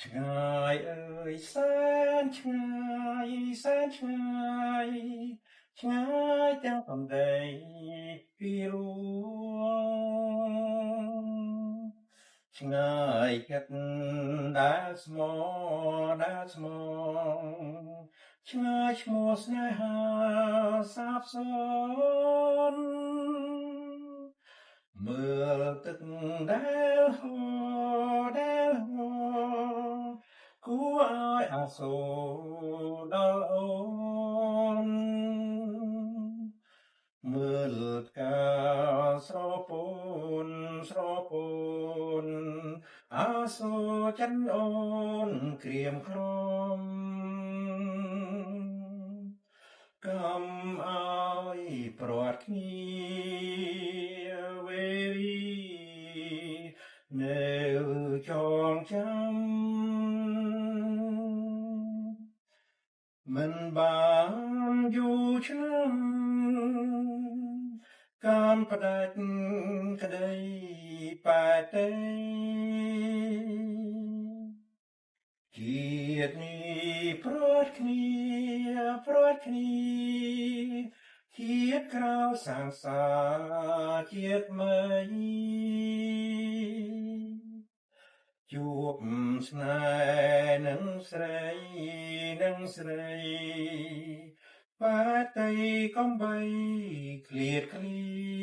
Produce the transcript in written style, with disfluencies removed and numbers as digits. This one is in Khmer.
ឆ្ងាយអើយសែនឆ្ងាយសែនឆ្ងាយឆ្ងាយទាំងសំដីពីរួងឆ្ងាយចិត្តដែលស្មោដែលស្មងឆ្ងាយឈ្មោះស្នេហាសាបសូន្យមើលទឹកដែលហូរដែលហូរគួរឲ្យអាសូរដល់អូនមើលផ្កាស្រពោនស្រពោនអាសូរចិនអូនក្រៀមក្រំកំឲ្យព្រាត់គ្នាវេរីនៅចងចាំមិនបានយូរឆ្នាំការផ្ដាច់ក្តីបែកទេជាតិនេះព្រាត់គ្នាជាតិក្រោយសាងសាជាតិថ្មីជួបស្នេហ៍នឹងស្រីបែកតីកំបីឃ្លាតឃ្លី